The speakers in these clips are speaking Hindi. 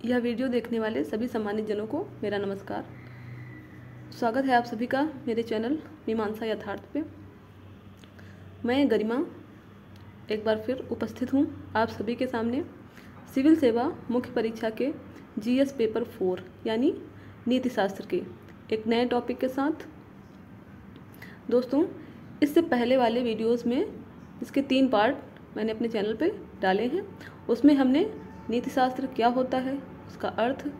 यह वीडियो देखने वाले सभी सम्मानित जनों को मेरा नमस्कार। स्वागत है आप सभी का मेरे चैनल मीमांसा यथार्थ पे। मैं गरिमा एक बार फिर उपस्थित हूँ आप सभी के सामने सिविल सेवा मुख्य परीक्षा के जीएस पेपर 4 यानी नीति शास्त्र के एक नए टॉपिक के साथ। दोस्तों, इससे पहले वाले वीडियोस में इसके 3 पार्ट मैंने अपने चैनल पे डाले हैं। उसमें हमने नीति शास्त्र क्या होता है, उसका अर्थ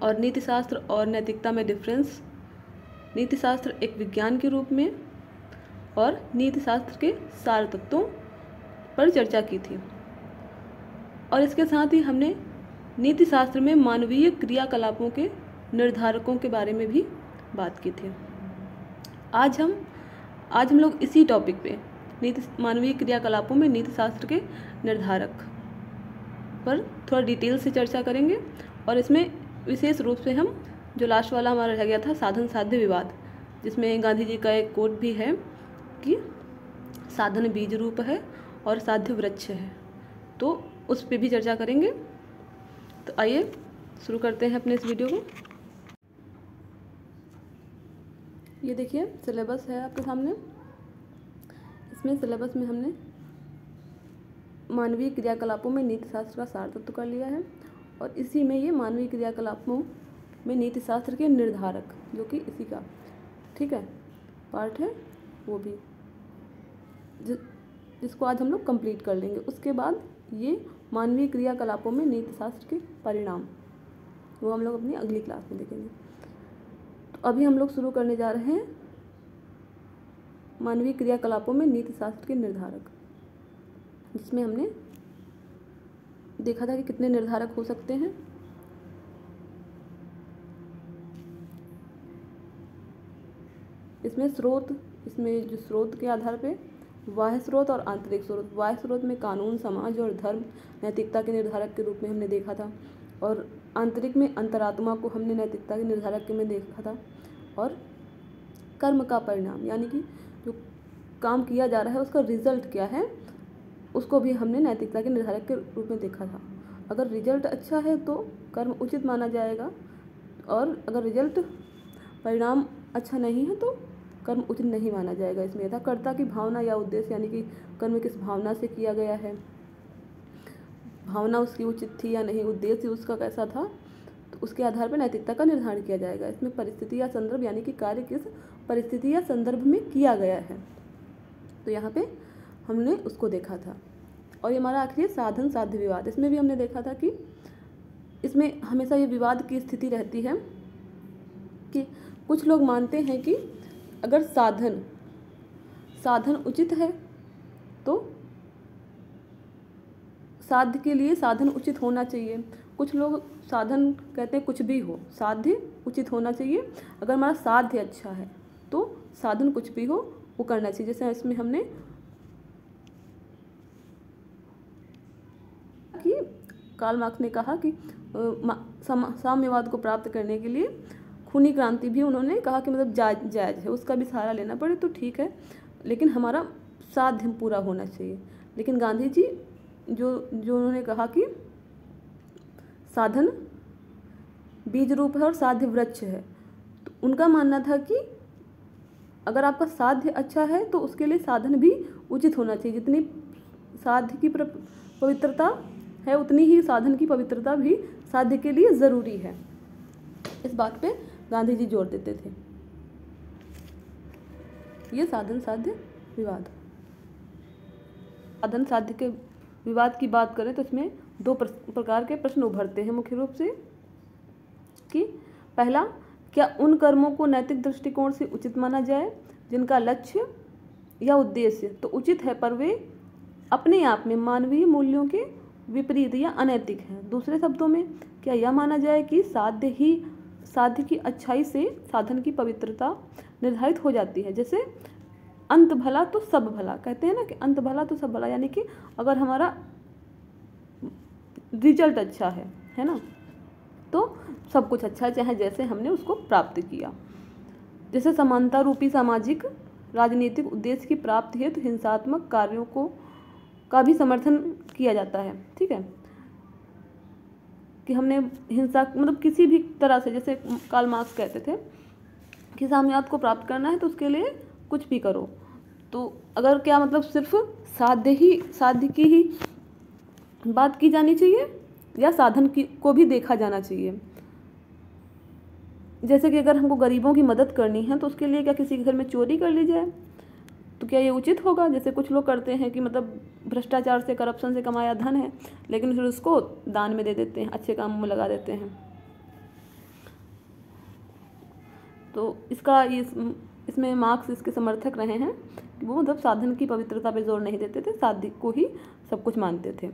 और नीति शास्त्र और नैतिकता में डिफरेंस, नीति शास्त्र एक विज्ञान के रूप में और नीति शास्त्र के सार तत्वों पर चर्चा की थी। और इसके साथ ही हमने नीति शास्त्र में मानवीय क्रियाकलापों के निर्धारकों के बारे में भी बात की थी। आज हम लोग इसी टॉपिक पे मानवीय क्रियाकलापों में नीति शास्त्र के निर्धारक पर थोड़ा डिटेल से चर्चा करेंगे। और इसमें विशेष रूप से हम जो लास्ट वाला हमारा रह गया था साधन साध्य विवाद, जिसमें गांधी जी का एक कोट भी है कि साधन बीज रूप है और साध्य वृक्ष है, तो उस पर भी चर्चा करेंगे। तो आइए शुरू करते हैं अपने इस वीडियो को। ये देखिए सिलेबस है आपके सामने। इसमें सिलेबस में हमने मानवीय क्रियाकलापों में नीति शास्त्र का सार तत्व कर लिया है और इसी में ये मानवीय क्रियाकलापों में नीति शास्त्र के निर्धारक, जो कि इसी का पार्ट है, वो भी जिसको आज हम लोग कंप्लीट कर लेंगे। उसके बाद ये मानवीय क्रियाकलापों में नीति शास्त्र के परिणाम, वो हम लोग अपनी अगली क्लास में देखेंगे। तो अभी हम लोग शुरू करने जा रहे हैं मानवीय क्रियाकलापों में नीति शास्त्र के निर्धारक, जिसमें हमने देखा था कि कितने निर्धारक हो सकते हैं। इसमें जो स्रोत के आधार पे बाह्य स्रोत और आंतरिक स्रोत, बाह्य स्रोत में कानून, समाज और धर्म नैतिकता के निर्धारक के रूप में हमने देखा था, और आंतरिक में अंतरात्मा को हमने नैतिकता के निर्धारक के में देखा था। और कर्म का परिणाम, यानी कि जो काम किया जा रहा है उसका रिजल्ट क्या है, उसको भी हमने नैतिकता के निर्धारक के रूप में देखा था। अगर रिजल्ट अच्छा है तो कर्म उचित माना जाएगा, और अगर रिजल्ट परिणाम अच्छा नहीं है तो कर्म उचित नहीं माना जाएगा। इसमें यथा कर्ता की भावना या उद्देश्य, यानी कि कर्म किस भावना से किया गया है, भावना उसकी उचित थी या नहीं, उद्देश्य उसका कैसा था, तो उसके आधार पर नैतिकता का निर्धारण किया जाएगा। इसमें परिस्थिति या संदर्भ, यानी कि कार्य किस परिस्थिति या संदर्भ में किया गया है, तो यहाँ पे हमने उसको देखा था। और ये हमारा आखिरी साधन साध्य विवाद। इसमें भी हमने देखा था कि इसमें हमेशा ये विवाद की स्थिति रहती है कि कुछ लोग मानते हैं कि अगर साधन उचित है तो साध्य के लिए साधन उचित होना चाहिए। कुछ लोग साधन कहते हैं कुछ भी हो, साध्य उचित होना चाहिए। अगर हमारा साध्य अच्छा है तो साधन कुछ भी हो वो करना चाहिए। जैसे इसमें हमने कि कार्ल मार्क्स ने कहा कि साम्यवाद को प्राप्त करने के लिए खूनी क्रांति भी उन्होंने कहा कि मतलब जायज़ है, उसका भी सहारा लेना पड़े तो ठीक है, लेकिन हमारा साध्य पूरा होना चाहिए। लेकिन गांधी जी जो उन्होंने कहा कि साधन बीज रूप है और साध्य वृक्ष है, तो उनका मानना था कि अगर आपका साध्य अच्छा है तो उसके लिए साधन भी उचित होना चाहिए। जितनी साध्य की पवित्रता है उतनी ही साधन की पवित्रता भी साध्य के लिए ज़रूरी है। इस बात पे गांधी जी जोर देते थे। ये साधन साध्य विवाद। साधन साध्य के विवाद की बात करें तो इसमें 2 प्रकार के प्रश्न उभरते हैं मुख्य रूप से कि पहला, क्या उन कर्मों को नैतिक दृष्टिकोण से उचित माना जाए जिनका लक्ष्य या उद्देश्य तो उचित है पर वे अपने आप में मानवीय मूल्यों के विपरीत या अनैतिक है। दूसरे शब्दों में, क्या यह माना जाए कि साध्य की अच्छाई से साधन की पवित्रता निर्धारित हो जाती है। जैसे अंत भला तो सब भला, कहते हैं ना कि अंत भला तो सब भला, यानी कि अगर हमारा रिजल्ट अच्छा है ना, तो सब कुछ अच्छा है, चाहे जैसे हमने उसको प्राप्त किया। जैसे समानता रूपी सामाजिक राजनीतिक उद्देश्य की प्राप्ति हेतु हिंसात्मक कार्यों का भी समर्थन किया जाता है। ठीक है, कि हमने हिंसा मतलब किसी भी तरह से, जैसे कार्ल मार्क्स कहते थे कि साम्यवाद को प्राप्त करना है तो उसके लिए कुछ भी करो। तो अगर क्या मतलब सिर्फ साध्य की ही बात की जानी चाहिए या साधन की को भी देखा जाना चाहिए। जैसे कि अगर हमको गरीबों की मदद करनी है तो उसके लिए क्या किसी के घर में चोरी कर ली जाए, तो क्या ये उचित होगा? जैसे कुछ लोग करते हैं कि मतलब भ्रष्टाचार से, करप्शन से कमाया धन है लेकिन फिर उसको दान में दे देते हैं, अच्छे कामों में लगा देते हैं। तो इसमें मार्क्स इसके समर्थक रहे हैं कि वो मतलब साधन की पवित्रता पे जोर नहीं देते थे, साध्य को ही सब कुछ मानते थे।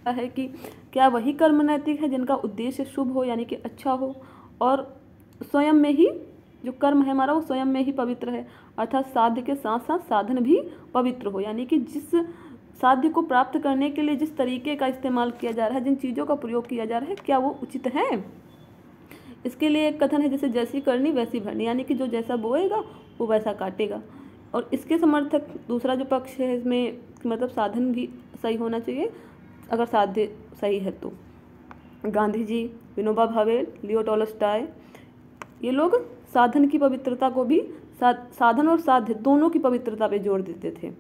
है कि क्या वही कर्म नैतिक है जिनका उद्देश्य शुभ हो यानी कि अच्छा हो, और स्वयं में ही जो कर्म है हमारा वो स्वयं में ही पवित्र है, अर्थात साध्य के साथ साथ साधन भी पवित्र हो, यानी कि जिस साध्य को प्राप्त करने के लिए जिस तरीके का इस्तेमाल किया जा रहा है, जिन चीज़ों का प्रयोग किया जा रहा है, क्या वो उचित है। इसके लिए एक कथन है जैसे जैसी करनी वैसी भरनी, यानी कि जो जैसा बोएगा वो वैसा काटेगा। और इसके समर्थक दूसरा जो पक्ष है इसमें मतलब साधन भी सही होना चाहिए अगर साध्य सही है तो। गांधी जी, विनोबा भावे, लियो टॉलस्टॉय, ये लोग साधन की पवित्रता को भी साधन और साध्य दोनों की पवित्रता पे जोर देते थे।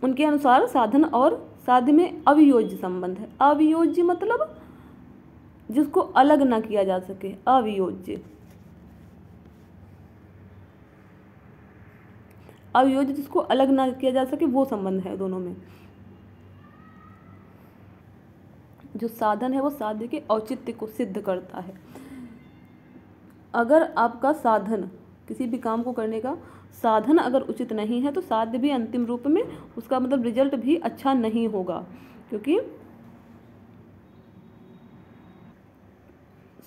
उनके अनुसार साधन और साध्य में अवियोज्य संबंध है। अवियोज्य मतलब जिसको अलग ना किया जा सके, अवियोज्य। अवियोज्य जिसको अलग ना किया जा सके वो संबंध है दोनों में। जो साधन है वो साध्य के औचित्य को सिद्ध करता है। अगर आपका साधन, किसी भी काम को करने का साधन अगर उचित नहीं है तो साध्य भी अंतिम रूप में उसका मतलब रिजल्ट भी अच्छा नहीं होगा, क्योंकि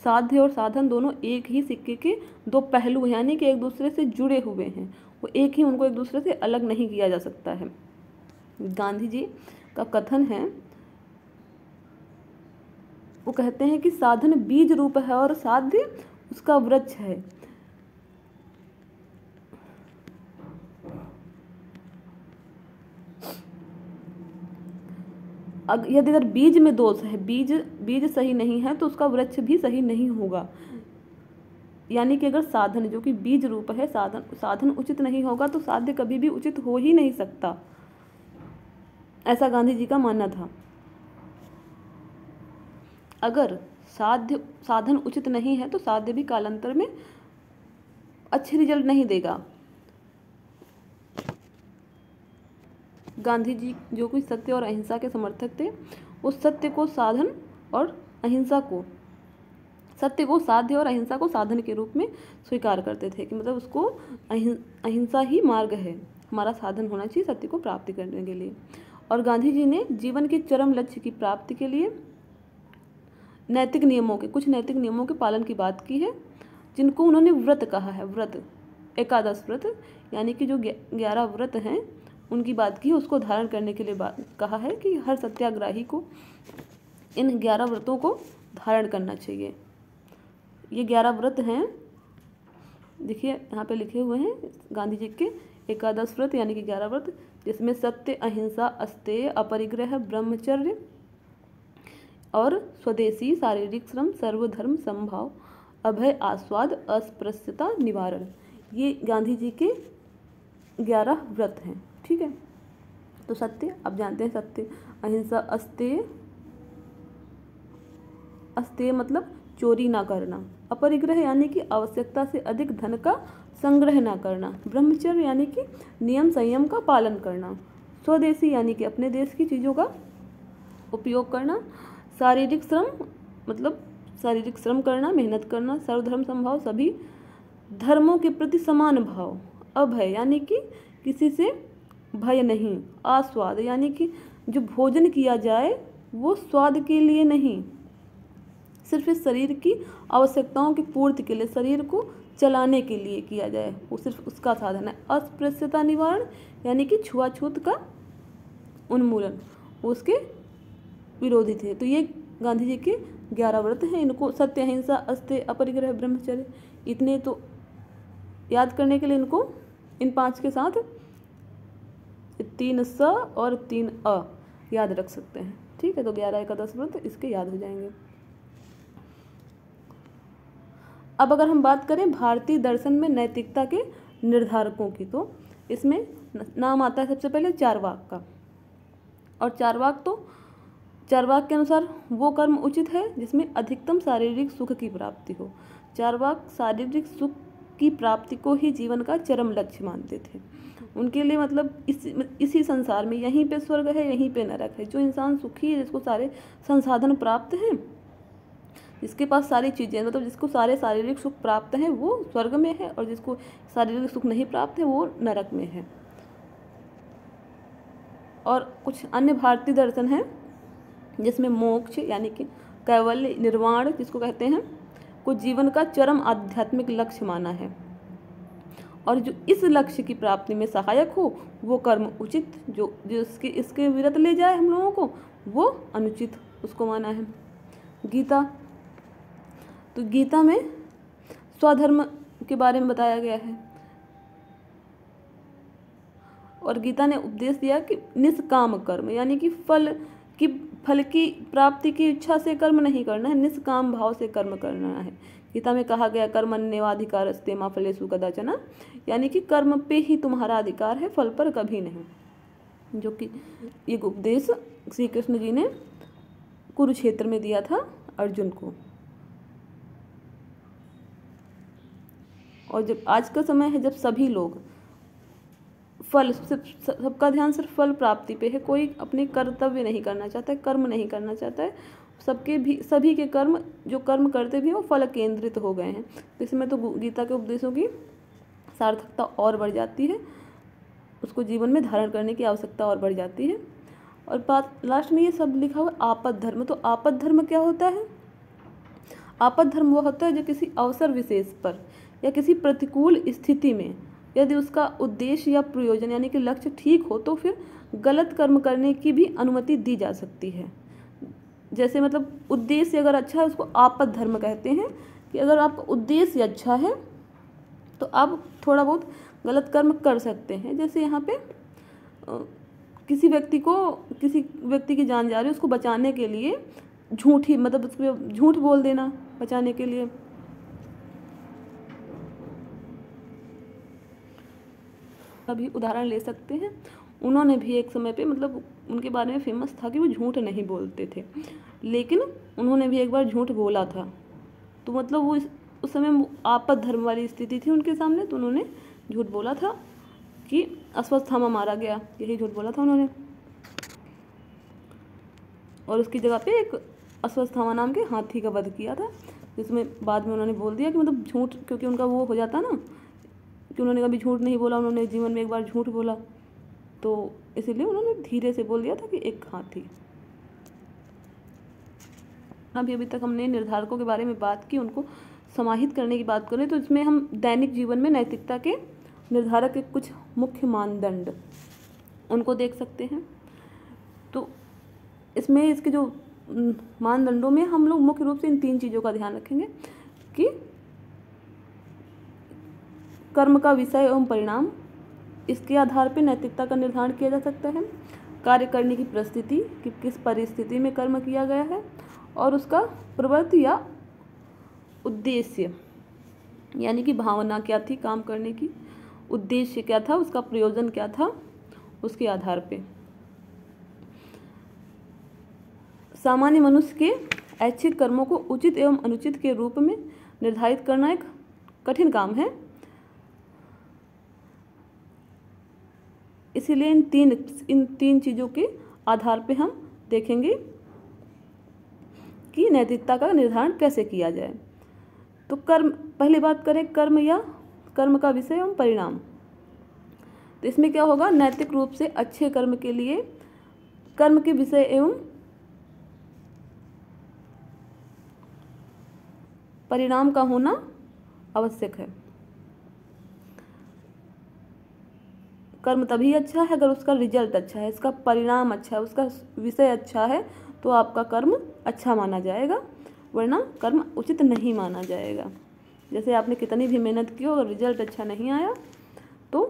साध्य और साधन दोनों एक ही सिक्के के दो पहलू हैं, यानी कि एक दूसरे से जुड़े हुए हैं, वो एक ही, उनको एक दूसरे से अलग नहीं किया जा सकता है। गांधी जी का कथन है, वो कहते हैं कि साधन बीज रूप है और साध्य उसका वृक्ष है। यदि अगर बीज में दोष है, बीज सही नहीं है तो उसका वृक्ष भी सही नहीं होगा। यानी कि अगर साधन जो कि बीज रूप है, साधन उचित नहीं होगा तो साध्य कभी भी उचित हो ही नहीं सकता, ऐसा गांधी जी का मानना था। अगर साधन उचित नहीं है तो साध्य भी कालांतर में अच्छे रिजल्ट नहीं देगा। गांधी जी जो कि सत्य और अहिंसा के समर्थक थे, वो सत्य को साधन और अहिंसा को, सत्य को साध्य और अहिंसा को साधन के रूप में स्वीकार करते थे कि मतलब उसको अहिंसा ही मार्ग है, हमारा साधन होना चाहिए सत्य को प्राप्ति करने के लिए। और गांधी जी ने जीवन के चरम लक्ष्य की प्राप्ति के लिए कुछ नैतिक नियमों के पालन की बात की है, जिनको उन्होंने व्रत कहा है। व्रत, एकादश व्रत, यानी कि जो 11 व्रत हैं उनकी बात की है, उसको धारण करने के लिए कहा है कि हर सत्याग्रही को इन 11 व्रतों को धारण करना चाहिए। ये 11 व्रत हैं, देखिए यहाँ पे लिखे हुए हैं गांधी जी के एकादश व्रत यानी कि 11 व्रत, जिसमें सत्य, अहिंसा, अस्तेय, अपरिग्रह, ब्रह्मचर्य और स्वदेशी, शारीरिक श्रम, सर्वधर्म समभाव, अभय, आस्वाद, अस्पृश्यता निवारण, ये गांधी जी के 11 व्रत हैं। ठीक है, तो सत्य आप जानते हैं, सत्य, अहिंसा, अस्तेय मतलब चोरी ना करना, अपरिग्रह यानी कि आवश्यकता से अधिक धन का संग्रह ना करना, ब्रह्मचर्य यानी कि नियम संयम का पालन करना, स्वदेशी यानी कि अपने देश की चीज़ों का उपयोग करना, शारीरिक श्रम मतलब शारीरिक श्रम करना, मेहनत करना, सर्वधर्म समभाव सभी धर्मों के प्रति समान भाव, अभय यानी कि किसी से भय नहीं, आस्वाद यानी कि जो भोजन किया जाए वो स्वाद के लिए नहीं, सिर्फ इस शरीर की आवश्यकताओं की पूर्ति के लिए, शरीर को चलाने के लिए किया जाए, वो सिर्फ उसका साधन है। अस्पृश्यता निवारण यानी कि छुआछूत का उन्मूलन, वो उसके विरोधी थे। तो ये गांधी जी के 11 व्रत हैं, इनको सत्य, अहिंसा, अस्तेय, अपरिग्रह, ब्रह्मचर्य, इतने तो याद करने के लिए इनको इन 5 के साथ 3 स और 3 अ याद रख सकते हैं। ठीक है, तो 11 का 10 व्रत इसके याद हो जाएंगे। अब अगर हम बात करें भारतीय दर्शन में नैतिकता के निर्धारकों की, तो इसमें नाम आता है सबसे पहले चारवाक का। और चारवाक के अनुसार वो कर्म उचित है जिसमें अधिकतम शारीरिक सुख की प्राप्ति हो। चारवाक शारीरिक सुख की प्राप्ति को ही जीवन का चरम लक्ष्य मानते थे। उनके लिए मतलब इसी संसार में यहीं पे स्वर्ग है, यहीं पे नरक है। जो इंसान सुखी है, जिसको सारे संसाधन प्राप्त हैं, जिसके पास सारी चीज़ें, मतलब जिसको सारे शारीरिक सुख प्राप्त हैं, वो स्वर्ग में है, और जिसको शारीरिक सुख नहीं प्राप्त है वो नरक में है। और कुछ अन्य भारतीय दर्शन हैं जिसमें मोक्ष यानी कि कैवल्य, निर्वाण जिसको कहते हैं, को जीवन का चरम आध्यात्मिक लक्ष्य माना है। और जो इस लक्ष्य की प्राप्ति में सहायक हो वो कर्म उचित, जो इसके विरत ले जाए हम लोगों को, वो अनुचित उसको माना है। गीता, तो गीता में स्वधर्म के बारे में बताया गया है, और गीता ने उपदेश दिया कि निष्काम कर्म यानी कि फल की प्राप्ति की इच्छा से कर्म नहीं करना है, निष्काम भाव से कर्म करना है। गीता में कहा गया कर्मण्येवाधिकारस्ते मा फलेषु कदाचन, यानी कि कर्म पे ही तुम्हारा अधिकार है, फल पर कभी नहीं। जो कि एक उपदेश श्री कृष्ण जी ने कुरुक्षेत्र में दिया था अर्जुन को। और जब आज का समय है, जब सभी लोग फल, सबका ध्यान सिर्फ फल प्राप्ति पे है, कोई अपने कर्तव्य नहीं करना चाहता है, कर्म नहीं करना चाहता है। सभी के कर्म, जो कर्म करते भी हैं, वो फल केंद्रित हो गए हैं। तो इसमें तो गीता के उपदेशों की सार्थकता और बढ़ जाती है, उसको जीवन में धारण करने की आवश्यकता और बढ़ जाती है। और बात लास्ट में ये सब लिखा हुआ आपद धर्म। तो आपद धर्म क्या होता है? आपद धर्म वो होता है जो किसी अवसर विशेष पर या किसी प्रतिकूल स्थिति में यदि उसका उद्देश्य या प्रयोजन यानी कि लक्ष्य ठीक हो तो फिर गलत कर्म करने की भी अनुमति दी जा सकती है। जैसे मतलब उद्देश्य अगर अच्छा है उसको आपद धर्म कहते हैं, कि अगर आपका उद्देश्य अच्छा है तो आप थोड़ा बहुत गलत कर्म कर सकते हैं। जैसे यहाँ पे किसी व्यक्ति की जान जा रही है, उसको बचाने के लिए मतलब उस पर झूठ बोल देना बचाने के लिए। अभी उदाहरण ले सकते हैं, उन्होंने भी एक समय पे मतलब उनके बारे में फेमस था कि वो झूठ नहीं बोलते थे, लेकिन उन्होंने भी एक बार झूठ बोला था। तो मतलब वो उस समय आपद धर्म वाली स्थिति थी उनके सामने, तो उन्होंने झूठ बोला था कि अश्वत्थामा मारा गया, यही झूठ बोला था उन्होंने। और उसकी जगह पे एक अश्वत्थामा नाम के हाथी का वध किया था, जिसमें बाद में उन्होंने बोल दिया कि मतलब झूठ, क्योंकि उनका वो हो जाता ना कि उन्होंने कभी झूठ नहीं बोला, उन्होंने जीवन में एक बार झूठ बोला, तो इसीलिए उन्होंने धीरे से बोल दिया था कि एक हाथी। अभी तक हमने निर्धारकों के बारे में बात की, उनको समाहित करने की बात करें तो इसमें हम दैनिक जीवन में नैतिकता के निर्धारक के कुछ मुख्य मानदंड उनको देख सकते हैं। तो इसमें इसके जो मानदंडों में हम लोग मुख्य रूप से इन 3 चीज़ों का ध्यान रखेंगे कि कर्म का विषय एवं परिणाम, इसके आधार पर नैतिकता का निर्धारण किया जा सकता है। कार्य करने की परिस्थिति, कि किस परिस्थिति में कर्म किया गया है, और उसका प्रवृत्ति या उद्देश्य यानी कि भावना क्या थी काम करने की, उद्देश्य क्या था, उसका प्रयोजन क्या था, उसके आधार पे। सामान्य मनुष्य के ऐच्छिक कर्मों को उचित एवं अनुचित के रूप में निर्धारित करना एक कठिन काम है। इसीलिए इन तीन चीज़ों के आधार पे हम देखेंगे कि नैतिकता का निर्धारण कैसे किया जाए। तो पहले बात करें कर्म या कर्म का विषय एवं परिणाम। तो इसमें क्या होगा, नैतिक रूप से अच्छे कर्म के लिए कर्म के विषय एवं परिणाम का होना आवश्यक है। कर्म तभी अच्छा है अगर उसका रिजल्ट अच्छा है, इसका परिणाम अच्छा है, उसका विषय अच्छा है, तो आपका कर्म अच्छा माना जाएगा, वरना कर्म उचित नहीं माना जाएगा। जैसे आपने कितनी भी मेहनत की हो, अगर रिजल्ट अच्छा नहीं आया तो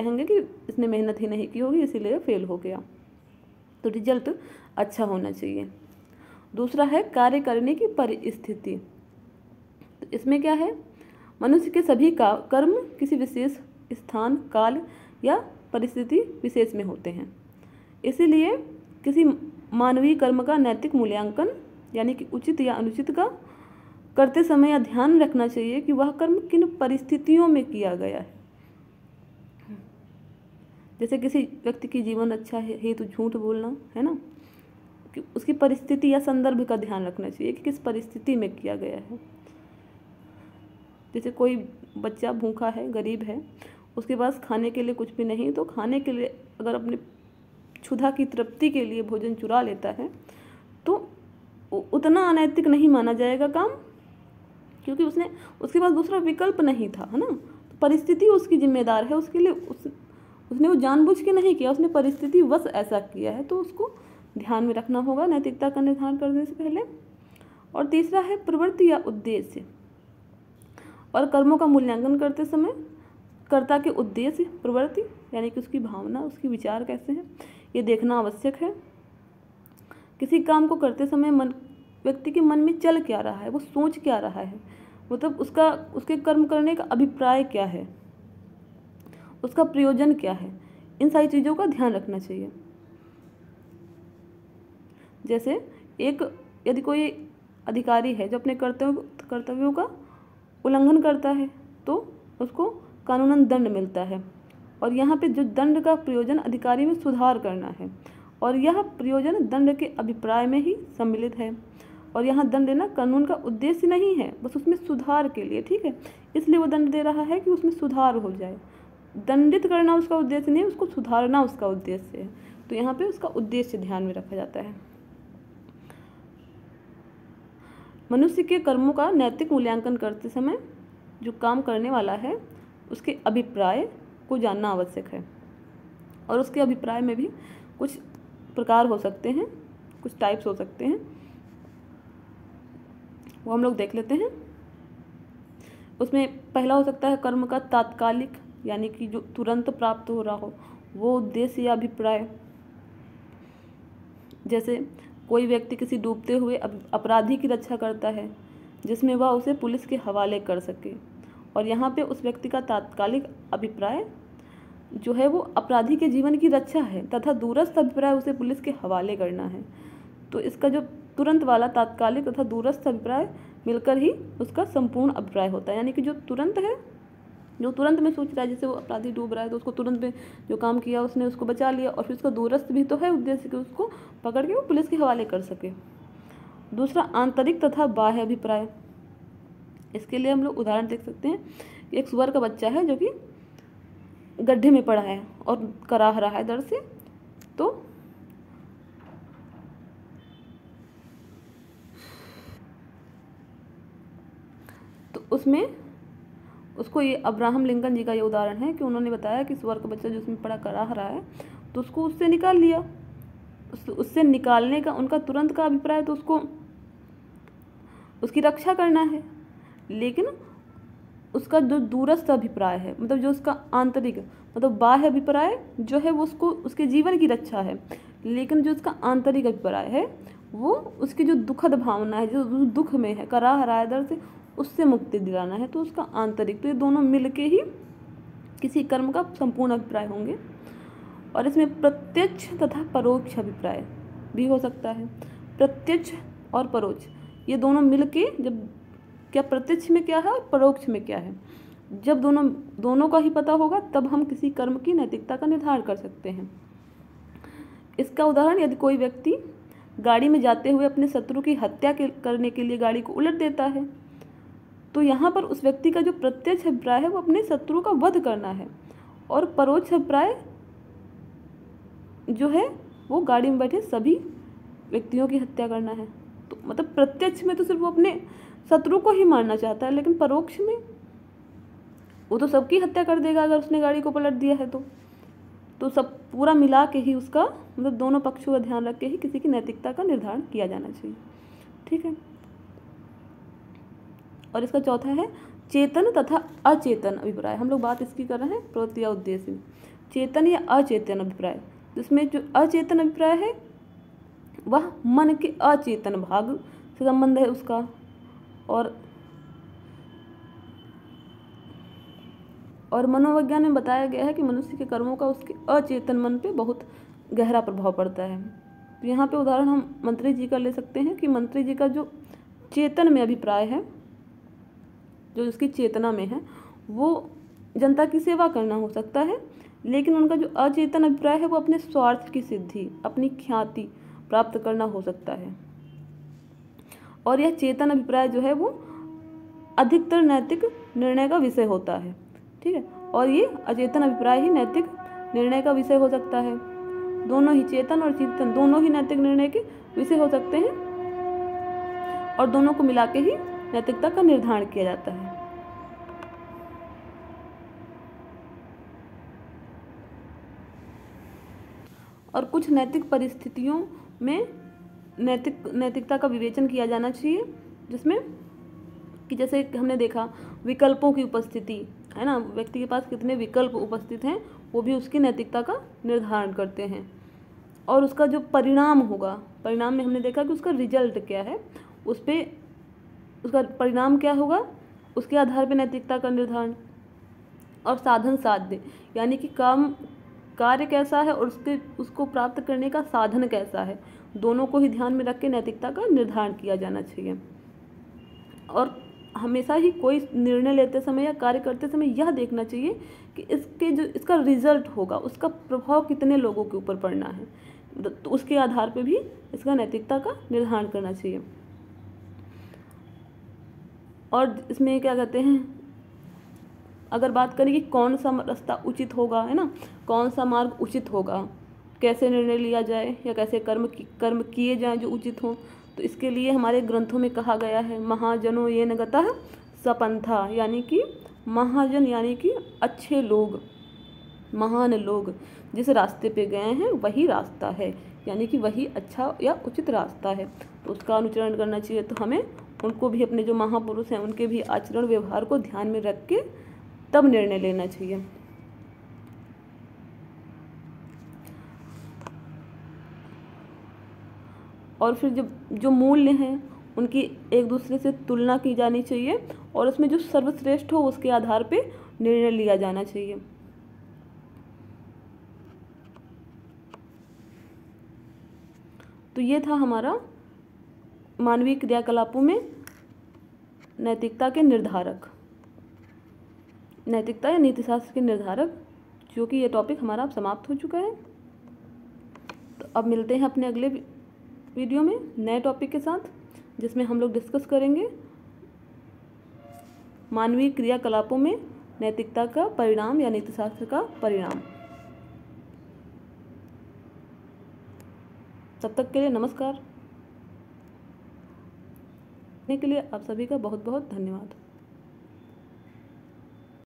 कहेंगे कि इसने मेहनत ही नहीं की होगी इसीलिए फेल हो गया। तो रिजल्ट अच्छा होना चाहिए। दूसरा है कार्य करने की परिस्थिति। तो इसमें क्या है, मनुष्य के सभी का कर्म किसी विशेष स्थान, काल या परिस्थिति विशेष में होते हैं। इसीलिए किसी मानवीय कर्म का नैतिक मूल्यांकन यानी कि उचित या अनुचित का करते समय यह ध्यान रखना चाहिए कि वह कर्म किन परिस्थितियों में किया गया है। जैसे किसी व्यक्ति की जीवन अच्छा है तो झूठ बोलना है ना, कि उसकी परिस्थिति या संदर्भ का ध्यान रखना चाहिए कि किस परिस्थिति में किया गया है। जैसे कोई बच्चा भूखा है, गरीब है, उसके पास खाने के लिए कुछ भी नहीं, तो खाने के लिए अगर अपने क्षुधा की तृप्ति के लिए भोजन चुरा लेता है तो उतना अनैतिक नहीं माना जाएगा काम, क्योंकि उसके पास दूसरा विकल्प नहीं था, है ना। तो परिस्थिति उसकी जिम्मेदार है, उसके लिए उसने वो जानबूझ के नहीं किया, उसने परिस्थिति वश ऐसा किया है, तो उसको ध्यान में रखना होगा नैतिकता का निर्धारण करने से पहले। और तीसरा है प्रवृत्ति या उद्देश्य। और कर्मों का मूल्यांकन करते समय कर्ता के उद्देश्य, प्रवृत्ति यानी कि उसकी भावना, उसकी विचार कैसे हैं, ये देखना आवश्यक है। किसी काम को करते समय व्यक्ति के मन में चल क्या रहा है, वो सोच क्या रहा है, मतलब उसके कर्म करने का अभिप्राय क्या है, उसका प्रयोजन क्या है, इन सारी चीज़ों का ध्यान रखना चाहिए। जैसे यदि कोई अधिकारी है जो अपने कर्तव्यों का उल्लंघन करता है तो उसको कानूनन दंड मिलता है, और यहाँ पे जो दंड का प्रयोजन अधिकारी में सुधार करना है, और यह प्रयोजन दंड के अभिप्राय में ही सम्मिलित है। और यहाँ दंड देना कानून का उद्देश्य नहीं है, बस उसमें सुधार के लिए, ठीक है, इसलिए वो दंड दे रहा है कि उसमें सुधार हो जाए। दंडित करना उसका उद्देश्य नहीं, उसको सुधारना उसका उद्देश्य है। तो यहाँ पे उसका उद्देश्य ध्यान में रखा जाता है। मनुष्य के कर्मों का नैतिक मूल्यांकन करते समय जो काम करने वाला है उसके अभिप्राय को जानना आवश्यक है, और उसके अभिप्राय में भी कुछ प्रकार हो सकते हैं, कुछ टाइप्स हो सकते हैं, वो हम लोग देख लेते हैं। उसमें पहला हो सकता है कर्म का तात्कालिक यानी कि जो तुरंत प्राप्त हो रहा हो वो उद्देश्य या अभिप्राय। जैसे कोई व्यक्ति किसी डूबते हुए अपराधी की रक्षा करता है जिसमें वह उसे पुलिस के हवाले कर सके, और यहाँ पे उस व्यक्ति का तात्कालिक अभिप्राय जो है वो अपराधी के जीवन की रक्षा है, तथा दूरस्थ अभिप्राय उसे पुलिस के हवाले करना है। तो इसका जो तुरंत वाला तात्कालिक तथा दूरस्थ अभिप्राय मिलकर ही उसका संपूर्ण अभिप्राय होता है। यानी कि जो तुरंत है, जो तुरंत में सोच रहा है, जैसे वो अपराधी डूब रहा है तो उसको तुरंत में जो काम किया उसने उसको बचा लिया, और फिर उसका दूरस्थ भी तो है उद्देश्य कि उसको पकड़ के वो पुलिस के हवाले कर सके। दूसरा आंतरिक तथा बाह्य अभिप्राय। इसके लिए हम लोग उदाहरण देख सकते हैं। एक सुअर का बच्चा है जो कि गड्ढे में पड़ा है और कराह रहा है दर्द से, तो उसमें उसको ये अब्राहम लिंकन जी का ये उदाहरण है कि उन्होंने बताया कि सुअर का बच्चा जो उसमें पड़ा कराह रहा है तो उसको उससे निकाल लिया। उससे निकालने का उनका तुरंत का अभिप्राय तो उसको उसकी रक्षा करना है, लेकिन उसका जो दूरस्थ अभिप्राय है, मतलब जो उसका आंतरिक मतलब बाह्य अभिप्राय जो है वो उसको उसके जीवन की रक्षा है, लेकिन जो उसका आंतरिक अभिप्राय है वो उसकी जो दुखद भावना है, जो दुख में है, कराह रहा है दर्द से, उससे मुक्ति दिलाना है, तो उसका आंतरिक। तो ये दोनों मिलके ही किसी कर्म का संपूर्ण अभिप्राय होंगे। और इसमें प्रत्यक्ष तथा परोक्ष अभिप्राय भी हो सकता है। प्रत्यक्ष और परोक्ष ये दोनों मिलके, जब क्या प्रत्यक्ष में क्या है और परोक्ष में क्या है, जब दोनों का ही पता होगा तब हम किसी कर्म की नैतिकता का निर्धारण कर सकते हैं। इसका उदाहरण, यदि कोई व्यक्ति गाड़ी में जाते हुए अपने शत्रु की हत्या करने के लिए गाड़ी को उलट देता है, तो यहाँ पर उस व्यक्ति का जो प्रत्यक्ष अभिप्राय है वो अपने शत्रु का वध करना है, और परोक्ष अभिप्राय जो है वो गाड़ी में बैठे सभी व्यक्तियों की हत्या करना है। तो मतलब प्रत्यक्ष में तो सिर्फ वो अपने शत्रु को ही मारना चाहता है, लेकिन परोक्ष में वो तो सबकी हत्या कर देगा अगर उसने गाड़ी को पलट दिया है तो सब पूरा मिला के ही उसका मतलब दोनों पक्षों का ध्यान रख के ही किसी की नैतिकता का निर्धारण किया जाना चाहिए। ठीक है। और इसका चौथा है चेतन तथा अचेतन अभिप्राय। हम लोग बात इसकी कर रहे हैं प्रवृत्ति या उद्देश्य में। चेतन या अचेतन अभिप्राय, जिसमें जो अचेतन अभिप्राय है वह मन के अचेतन भाग से संबंध है उसका, और मनोविज्ञान में बताया गया है कि मनुष्य के कर्मों का उसके अचेतन मन पे बहुत गहरा प्रभाव पड़ता है। तो यहाँ पे उदाहरण हम मंत्री जी का ले सकते हैं कि मंत्री जी का जो चेतन में अभिप्राय है, जो उसकी चेतना में है, वो जनता की सेवा करना हो सकता है, लेकिन उनका जो अचेतन अभिप्राय है वो अपने स्वार्थ की सिद्धि, अपनी ख्याति प्राप्त करना हो सकता है। और यह चेतन अभिप्राय जो है वो अधिकतर नैतिक निर्णय का विषय होता है, ठीक है। और ये अचेतन अभिप्राय ही नैतिक निर्णय का विषय हो सकता है। दोनों ही, चेतन और चेतन दोनों ही नैतिक निर्णय के विषय हो सकते हैं, और दोनों को मिला के ही नैतिकता का निर्धारण किया जाता है। और कुछ नैतिक परिस्थितियों में नैतिकता का विवेचन किया जाना चाहिए, जिसमें कि जैसे हमने देखा विकल्पों की उपस्थिति है ना, व्यक्ति के पास कितने विकल्प उपस्थित हैं वो भी उसकी नैतिकता का निर्धारण करते हैं। और उसका जो परिणाम होगा, परिणाम में हमने देखा कि उसका रिजल्ट क्या है, उस पर उसका परिणाम क्या होगा, उसके आधार पर नैतिकता का निर्धारण। और साधन साध्य, यानी कि कार्य कैसा है और उसको प्राप्त करने का साधन कैसा है, दोनों को ही ध्यान में रख के नैतिकता का निर्धारण किया जाना चाहिए। और हमेशा ही कोई निर्णय लेते समय या कार्य करते समय यह देखना चाहिए कि इसका रिजल्ट होगा, उसका प्रभाव कितने लोगों के ऊपर पड़ना है, तो उसके आधार पर भी इसका नैतिकता का निर्धारण करना चाहिए। और इसमें क्या कहते हैं, अगर बात करें कि कौन सा रास्ता उचित होगा, है ना, कौन सा मार्ग उचित होगा, कैसे निर्णय लिया जाए या कैसे कर्म किए जाएं जो उचित हों, तो इसके लिए हमारे ग्रंथों में कहा गया है महाजनो येन गतः सपंथा, यानी कि महाजन यानी कि अच्छे लोग, महान लोग जिस रास्ते पे गए हैं वही रास्ता है, यानी कि वही अच्छा या उचित रास्ता है, तो उसका अनुसरण करना चाहिए। तो हमें उनको भी, अपने जो महापुरुष हैं उनके भी आचरण व्यवहार को ध्यान में रख के तब निर्णय लेना चाहिए। और फिर जो मूल्य हैं उनकी एक दूसरे से तुलना की जानी चाहिए, और उसमें जो सर्वश्रेष्ठ हो उसके आधार पे निर्णय लिया जाना चाहिए। तो ये था हमारा मानवीय क्रियाकलापों में नैतिकता के निर्धारक, नैतिकता या नीतिशास्त्र के निर्धारक, जो कि ये टॉपिक हमारा अब समाप्त हो चुका है। तो अब मिलते हैं अपने अगले वीडियो में नए टॉपिक के साथ, जिसमें हम लोग डिस्कस करेंगे मानवीय क्रियाकलापों में नैतिकता का परिणाम या नीतिशास्त्र का परिणाम। तब तक के लिए नमस्कार। के लिए आप सभी का बहुत बहुत धन्यवाद।